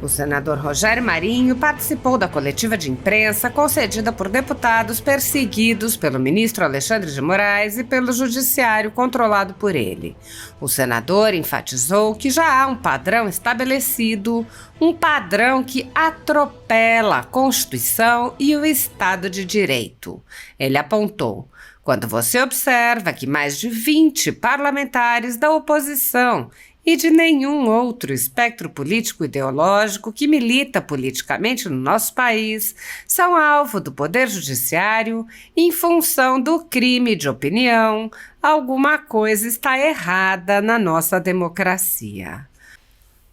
O senador Rogério Marinho participou da coletiva de imprensa concedida por deputados perseguidos pelo ministro Alexandre de Moraes e pelo judiciário controlado por ele. O senador enfatizou que já há um padrão estabelecido, um padrão que atropela a Constituição e o Estado de Direito. Ele apontou: quando você observa que mais de 20 parlamentares da oposição e de nenhum outro espectro político-ideológico que milita politicamente no nosso país são alvo do Poder Judiciário em função do crime de opinião, alguma coisa está errada na nossa democracia.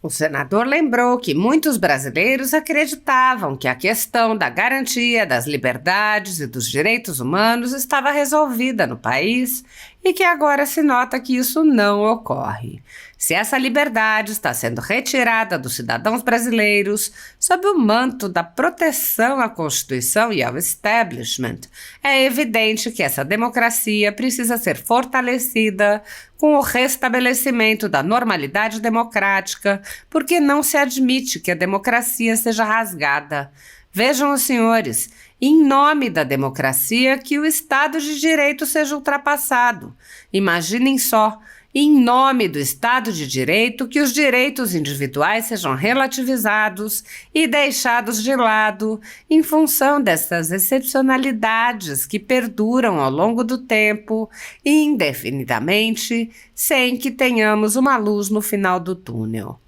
O senador lembrou que muitos brasileiros acreditavam que a questão da garantia das liberdades e dos direitos humanos estava resolvida no país e que agora se nota que isso não ocorre. Se essa liberdade está sendo retirada dos cidadãos brasileiros sob o manto da proteção à Constituição e ao establishment, é evidente que essa democracia precisa ser fortalecida com o restabelecimento da normalidade democrática, porque não se admite que a democracia seja rasgada. Vejam os senhores, em nome da democracia, que o Estado de Direito seja ultrapassado. Imaginem só, em nome do Estado de Direito, que os direitos individuais sejam relativizados e deixados de lado em função dessas excepcionalidades que perduram ao longo do tempo, indefinidamente, sem que tenhamos uma luz no final do túnel.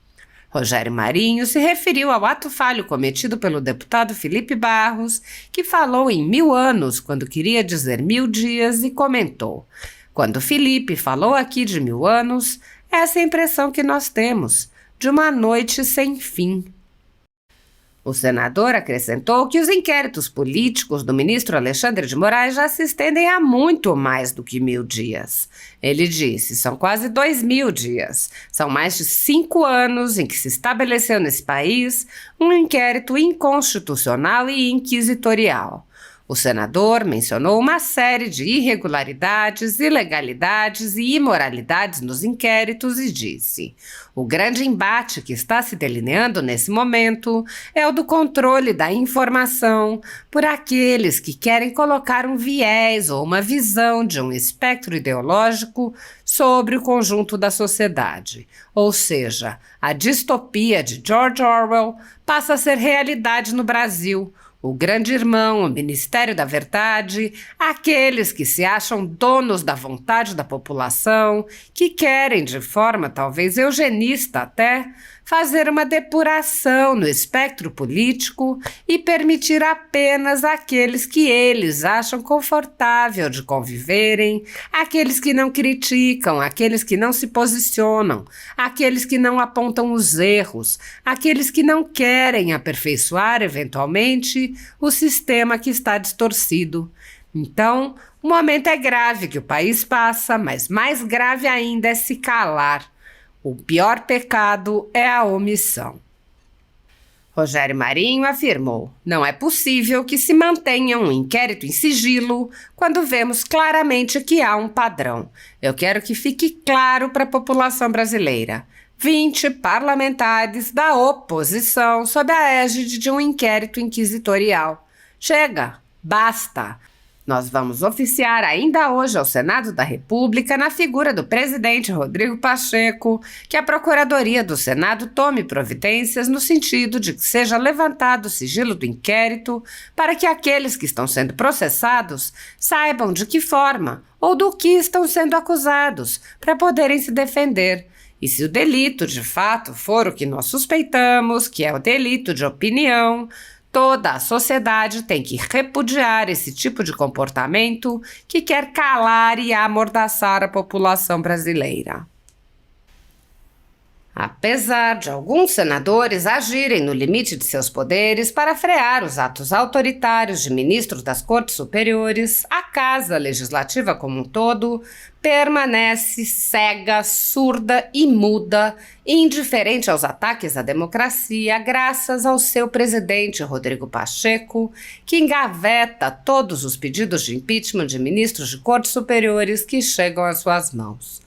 Rogério Marinho se referiu ao ato falho cometido pelo deputado Felipe Barros, que falou em 1000 anos quando queria dizer 1000 dias, e comentou: quando Felipe falou aqui de 1000 anos, essa é a impressão que nós temos, de uma noite sem fim. O senador acrescentou que os inquéritos políticos do ministro Alexandre de Moraes já se estendem há muito mais do que 1000 dias. Ele disse: são quase 2000 dias. São mais de 5 anos em que se estabeleceu nesse país um inquérito inconstitucional e inquisitorial. O senador mencionou uma série de irregularidades, ilegalidades e imoralidades nos inquéritos e disse: o grande embate que está se delineando nesse momento é o do controle da informação por aqueles que querem colocar um viés ou uma visão de um espectro ideológico sobre o conjunto da sociedade. Ou seja, a distopia de George Orwell passa a ser realidade no Brasil. O Grande Irmão, o Ministério da Verdade, aqueles que se acham donos da vontade da população, que querem, de forma talvez eugenista até, fazer uma depuração no espectro político e permitir apenas aqueles que eles acham confortável de conviverem, aqueles que não criticam, aqueles que não se posicionam, aqueles que não apontam os erros, aqueles que não querem aperfeiçoar, eventualmente, o sistema que está distorcido. Então, o momento é grave que o país passa, mas mais grave ainda é se calar. O pior pecado é a omissão. Rogério Marinho afirmou: não é possível que se mantenha um inquérito em sigilo quando vemos claramente que há um padrão. Eu quero que fique claro para a população brasileira: 20 parlamentares da oposição sob a égide de um inquérito inquisitorial. Chega, basta! Nós vamos oficiar ainda hoje ao Senado da República, na figura do presidente Rodrigo Pacheco, que a Procuradoria do Senado tome providências no sentido de que seja levantado o sigilo do inquérito para que aqueles que estão sendo processados saibam de que forma ou do que estão sendo acusados, para poderem se defender. E se o delito de fato for o que nós suspeitamos, que é o delito de opinião, toda a sociedade tem que repudiar esse tipo de comportamento que quer calar e amordaçar a população brasileira. Apesar de alguns senadores agirem no limite de seus poderes para frear os atos autoritários de ministros das Cortes Superiores, a Casa Legislativa como um todo permanece cega, surda e muda, indiferente aos ataques à democracia, graças ao seu presidente Rodrigo Pacheco, que engaveta todos os pedidos de impeachment de ministros de Cortes Superiores que chegam às suas mãos.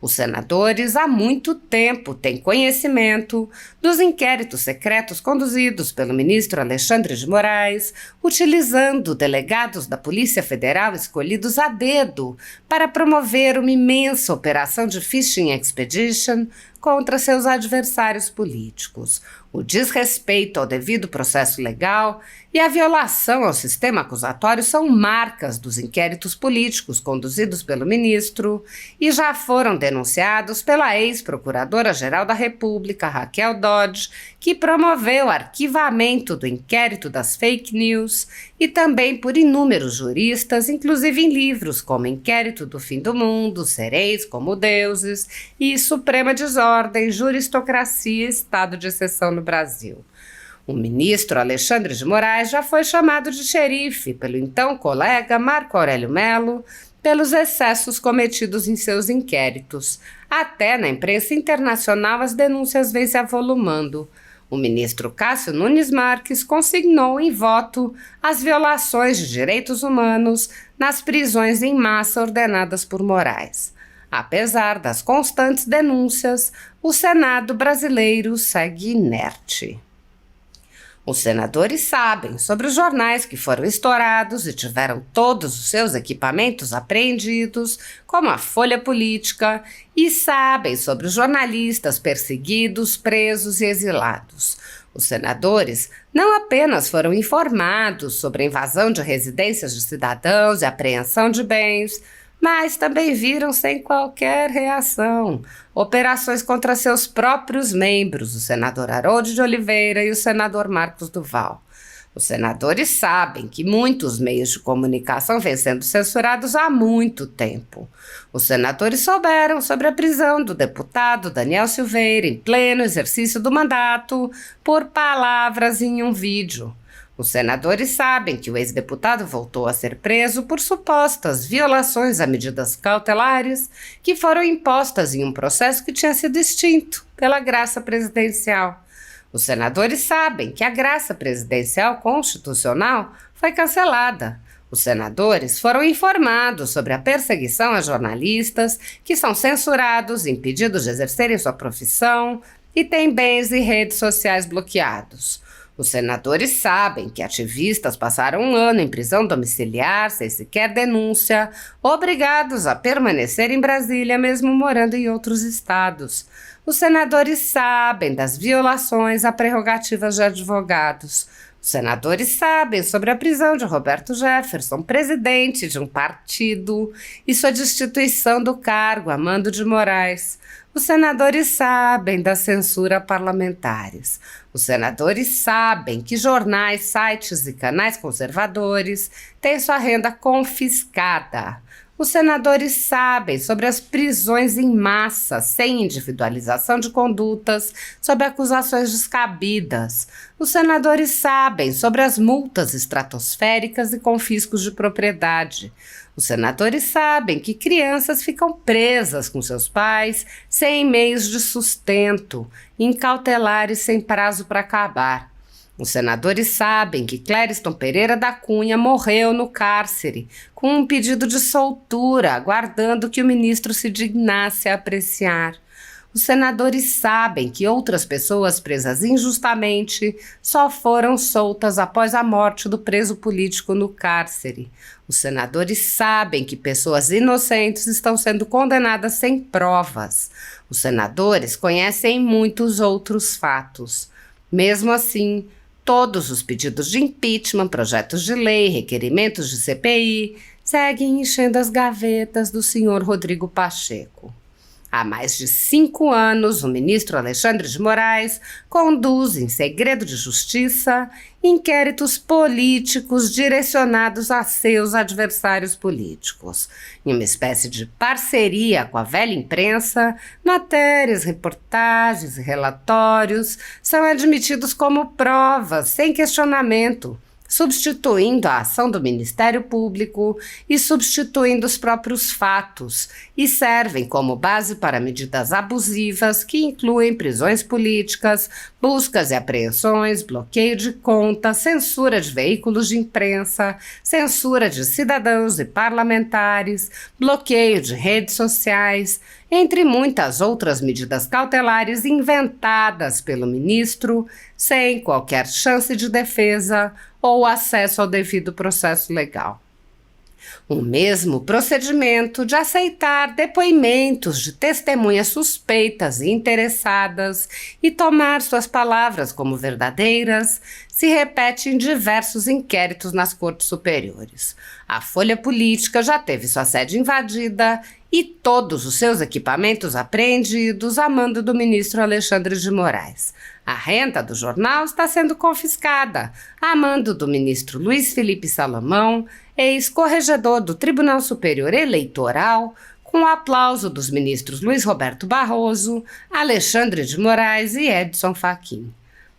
Os senadores há muito tempo têm conhecimento dos inquéritos secretos conduzidos pelo ministro Alexandre de Moraes, utilizando delegados da Polícia Federal escolhidos a dedo para promover uma imensa operação de fishing expedition contra seus adversários políticos. O desrespeito ao devido processo legal e a violação ao sistema acusatório são marcas dos inquéritos políticos conduzidos pelo ministro e já foram denunciados pela ex-procuradora-geral da República, Raquel Dodge, que promoveu o arquivamento do inquérito das fake news, e também por inúmeros juristas, inclusive em livros como Inquérito do Fim do Mundo, Sereis como Deuses e Suprema Desordem, Juristocracia e Estado de Exceção no Brasil. O ministro Alexandre de Moraes já foi chamado de xerife pelo então colega Marco Aurélio Mello pelos excessos cometidos em seus inquéritos. Até na imprensa internacional as denúncias vêm se avolumando. O ministro Cássio Nunes Marques consignou em voto as violações de direitos humanos nas prisões em massa ordenadas por Moraes. Apesar das constantes denúncias, o Senado brasileiro segue inerte. Os senadores sabem sobre os jornais que foram estourados e tiveram todos os seus equipamentos apreendidos, como a Folha Política, e sabem sobre os jornalistas perseguidos, presos e exilados. Os senadores não apenas foram informados sobre a invasão de residências de cidadãos e apreensão de bens, mas também viram sem qualquer reação operações contra seus próprios membros, o senador Harold de Oliveira e o senador Marcos Duval. Os senadores sabem que muitos meios de comunicação vêm sendo censurados há muito tempo. Os senadores souberam sobre a prisão do deputado Daniel Silveira em pleno exercício do mandato por palavras em um vídeo. Os senadores sabem que o ex-deputado voltou a ser preso por supostas violações a medidas cautelares que foram impostas em um processo que tinha sido extinto pela graça presidencial. Os senadores sabem que a graça presidencial constitucional foi cancelada. Os senadores foram informados sobre a perseguição a jornalistas que são censurados, impedidos de exercerem sua profissão e têm bens e redes sociais bloqueados. Os senadores sabem que ativistas passaram um ano em prisão domiciliar, sem sequer denúncia, obrigados a permanecer em Brasília, mesmo morando em outros estados. Os senadores sabem das violações a prerrogativas de advogados. Os senadores sabem sobre a prisão de Roberto Jefferson, presidente de um partido, e sua destituição do cargo a mando de Moraes. Os senadores sabem da censura a parlamentares. Os senadores sabem que jornais, sites e canais conservadores têm sua renda confiscada. Os senadores sabem sobre as prisões em massa, sem individualização de condutas, sob acusações descabidas. Os senadores sabem sobre as multas estratosféricas e confiscos de propriedade. Os senadores sabem que crianças ficam presas com seus pais, sem meios de sustento, em cautelares sem prazo para acabar. Os senadores sabem que Clériston Pereira da Cunha morreu no cárcere, com um pedido de soltura, aguardando que o ministro se dignasse a apreciar. Os senadores sabem que outras pessoas presas injustamente só foram soltas após a morte do preso político no cárcere. Os senadores sabem que pessoas inocentes estão sendo condenadas sem provas. Os senadores conhecem muitos outros fatos. Mesmo assim, todos os pedidos de impeachment, projetos de lei, requerimentos de CPI seguem enchendo as gavetas do senhor Rodrigo Pacheco. Há mais de 5 anos, o ministro Alexandre de Moraes conduz, em segredo de justiça, inquéritos políticos direcionados a seus adversários políticos. Em uma espécie de parceria com a velha imprensa, matérias, reportagens e relatórios são admitidos como provas, sem questionamento, substituindo a ação do Ministério Público e substituindo os próprios fatos, e servem como base para medidas abusivas que incluem prisões políticas, buscas e apreensões, bloqueio de contas, censura de veículos de imprensa, censura de cidadãos e parlamentares, bloqueio de redes sociais, entre muitas outras medidas cautelares inventadas pelo ministro, sem qualquer chance de defesa ou acesso ao devido processo legal. O mesmo procedimento de aceitar depoimentos de testemunhas suspeitas e interessadas e tomar suas palavras como verdadeiras se repete em diversos inquéritos nas cortes superiores. A Folha Política já teve sua sede invadida e todos os seus equipamentos apreendidos a mando do ministro Alexandre de Moraes. A renda do jornal está sendo confiscada a mando do ministro Luiz Felipe Salomão, ex-corregedor do Tribunal Superior Eleitoral, com o aplauso dos ministros Luiz Roberto Barroso, Alexandre de Moraes e Edson Fachin.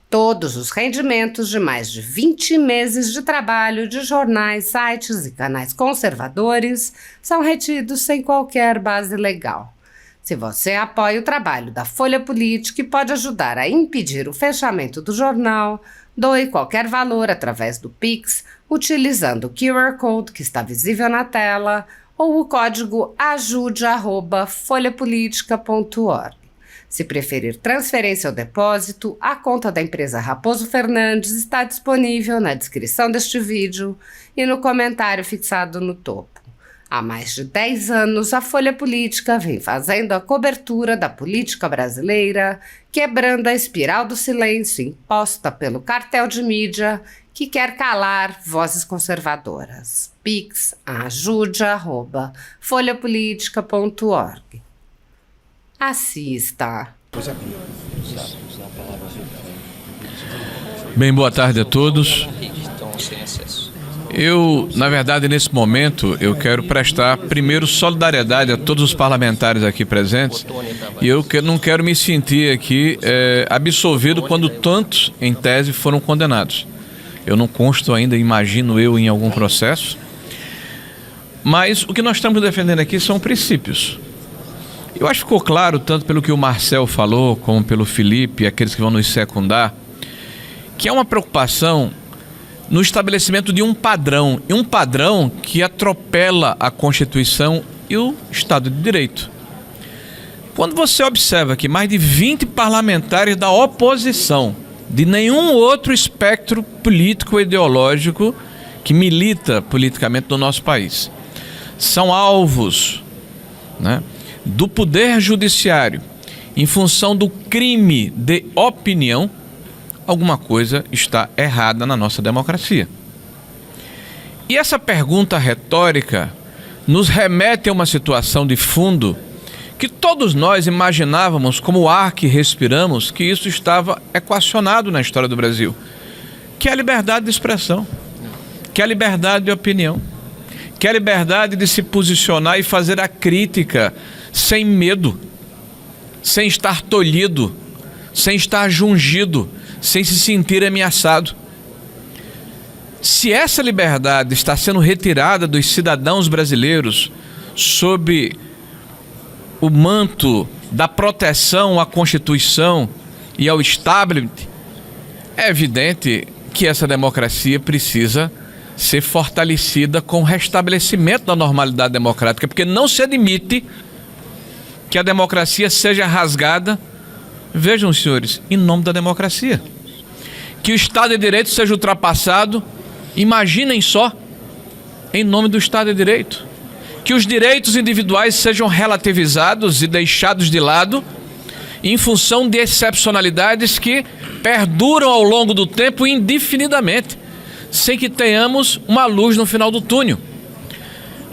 Todos os rendimentos de mais de 20 meses de trabalho de jornais, sites e canais conservadores são retidos sem qualquer base legal. Se você apoia o trabalho da Folha Política e pode ajudar a impedir o fechamento do jornal, doe qualquer valor através do Pix, utilizando o QR Code que está visível na tela ou o código ajude@folhapolitica.org. Se preferir transferência ou depósito, a conta da empresa Raposo Fernandes está disponível na descrição deste vídeo e no comentário fixado no topo. Há mais de 10 anos, a Folha Política vem fazendo a cobertura da política brasileira, quebrando a espiral do silêncio imposta pelo cartel de mídia que quer calar vozes conservadoras. Pix ajude@folhapolitica.org. Assista. Bem, boa tarde a todos. Na verdade, nesse momento, eu quero prestar primeiro solidariedade a todos os parlamentares aqui presentes e eu não quero me sentir aqui absolvido quando tantos, em tese, foram condenados. Eu não consto ainda, imagino eu, em algum processo, mas o que nós estamos defendendo aqui são princípios. Eu acho que ficou claro, tanto pelo que o Marcel falou, como pelo Felipe e aqueles que vão nos secundar, que há uma preocupação no estabelecimento de um padrão, e um padrão que atropela a Constituição e o Estado de Direito. Quando você observa que mais de 20 parlamentares da oposição, de nenhum outro espectro político ou ideológico que milita politicamente no nosso país, são alvos, né, do Poder Judiciário em função do crime de opinião, alguma coisa está errada na nossa democracia. E essa pergunta retórica nos remete a uma situação de fundo que todos nós imaginávamos, como o ar que respiramos, que isso estava equacionado na história do Brasil, que é a liberdade de expressão, que é a liberdade de opinião, que é a liberdade de se posicionar e fazer a crítica sem medo, sem estar tolhido, sem estar jungido, sem se sentir ameaçado. Se essa liberdade está sendo retirada dos cidadãos brasileiros sob o manto da proteção à Constituição e ao establishment, é evidente que essa democracia precisa ser fortalecida com o restabelecimento da normalidade democrática, porque não se admite que a democracia seja rasgada, vejam, senhores, em nome da democracia. Que o Estado de Direito seja ultrapassado, imaginem só, em nome do Estado de Direito. Que os direitos individuais sejam relativizados e deixados de lado em função de excepcionalidades que perduram ao longo do tempo indefinidamente, sem que tenhamos uma luz no final do túnel.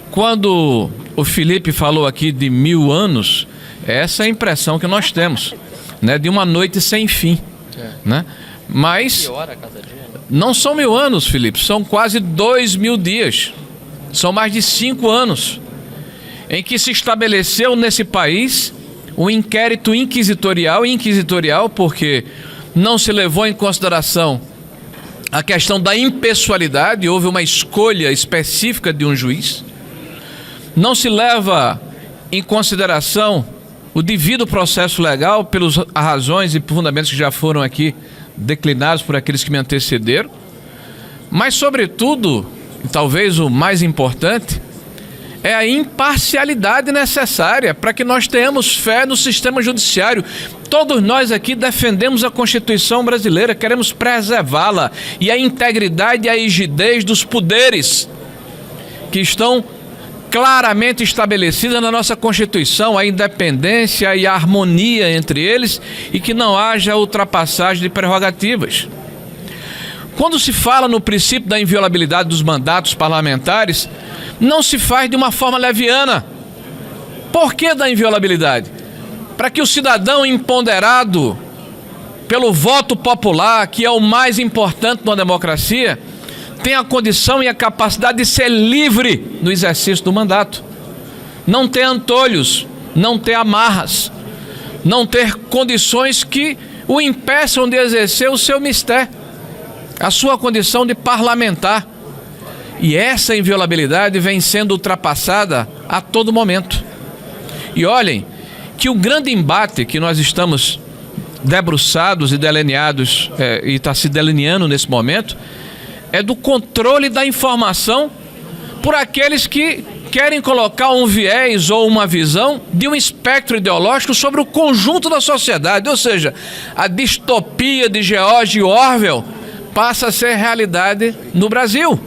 Quando o Felipe falou aqui de 1000 anos, essa é a impressão que nós temos, né, de uma noite sem fim, né? Mas não são 1000 anos, Felipe, são quase 2000 dias, são mais de 5 anos em que se estabeleceu nesse país um inquérito inquisitorial, porque não se levou em consideração a questão da impessoalidade, houve uma escolha específica de um juiz, não se leva em consideração o devido processo legal pelas razões e fundamentos que já foram aqui declinados por aqueles que me antecederam, mas sobretudo, e talvez o mais importante, é a imparcialidade necessária para que nós tenhamos fé no sistema judiciário. Todos nós aqui defendemos a Constituição brasileira, queremos preservá-la e a integridade e a rigidez dos poderes que estão claramente estabelecida na nossa Constituição, a independência e a harmonia entre eles e que não haja ultrapassagem de prerrogativas. Quando se fala no princípio da inviolabilidade dos mandatos parlamentares, não se faz de uma forma leviana. Por que da inviolabilidade? Para que o cidadão empoderado pelo voto popular, que é o mais importante numa democracia, tenha a condição e a capacidade de ser livre no exercício do mandato. Não ter antolhos, não ter amarras, não ter condições que o impeçam de exercer o seu mistério, a sua condição de parlamentar. E essa inviolabilidade vem sendo ultrapassada a todo momento. E olhem que o grande embate que nós estamos debruçados e delineados, e está se delineando nesse momento, é do controle da informação por aqueles que querem colocar um viés ou uma visão de um espectro ideológico sobre o conjunto da sociedade. Ou seja, a distopia de George Orwell passa a ser realidade no Brasil.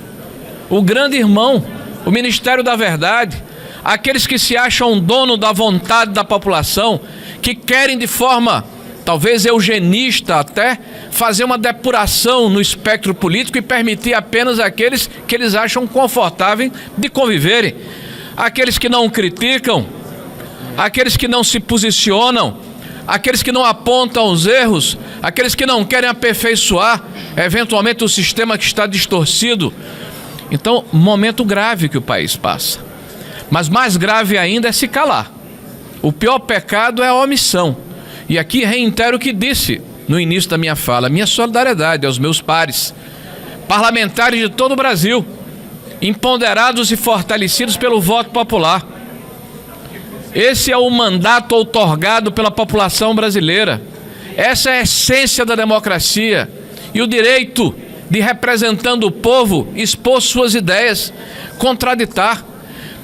O grande irmão, o Ministério da Verdade, aqueles que se acham dono da vontade da população, que querem de forma talvez eugenista até, fazer uma depuração no espectro político e permitir apenas aqueles que eles acham confortáveis de conviverem. Aqueles que não criticam, aqueles que não se posicionam, aqueles que não apontam os erros, aqueles que não querem aperfeiçoar, eventualmente, o sistema que está distorcido. Então, momento grave que o país passa. Mas mais grave ainda é se calar. O pior pecado é a omissão. E aqui reitero o que disse no início da minha fala, minha solidariedade aos meus pares, parlamentares de todo o Brasil, empoderados e fortalecidos pelo voto popular. Esse é o mandato outorgado pela população brasileira. Essa é a essência da democracia e o direito de, representando o povo, expor suas ideias, contraditar,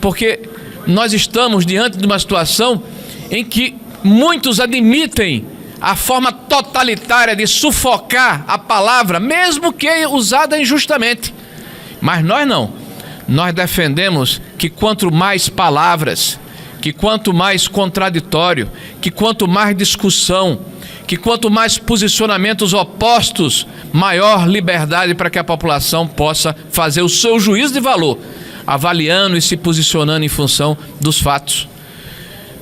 porque nós estamos diante de uma situação em que muitos admitem a forma totalitária de sufocar a palavra, mesmo que usada injustamente. Mas nós não. Nós defendemos que quanto mais palavras, que quanto mais contraditório, que quanto mais discussão, que quanto mais posicionamentos opostos, maior liberdade para que a população possa fazer o seu juízo de valor, avaliando e se posicionando em função dos fatos.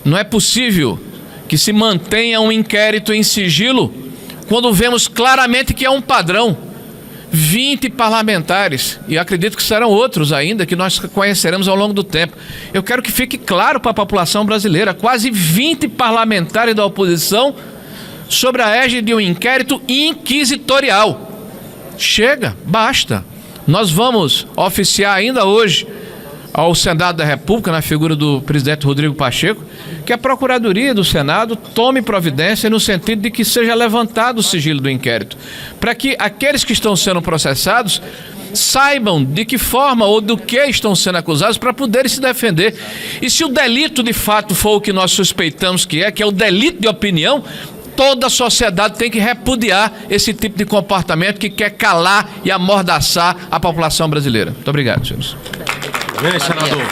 Não é possível que se mantenha um inquérito em sigilo quando vemos claramente que é um padrão. 20 parlamentares, e acredito que serão outros ainda, que nós conheceremos ao longo do tempo. Eu quero que fique claro para a população brasileira, quase 20 parlamentares da oposição sobre a égide de um inquérito inquisitorial. Chega, basta. Nós vamos oficiar ainda hoje ao Senado da República, na figura do presidente Rodrigo Pacheco, que a Procuradoria do Senado tome providência no sentido de que seja levantado o sigilo do inquérito, para que aqueles que estão sendo processados saibam de que forma ou do que estão sendo acusados para poderem se defender. E se o delito de fato for o que nós suspeitamos que é o delito de opinião, toda a sociedade tem que repudiar esse tipo de comportamento que quer calar e amordaçar a população brasileira. Muito obrigado, senhores. Senador.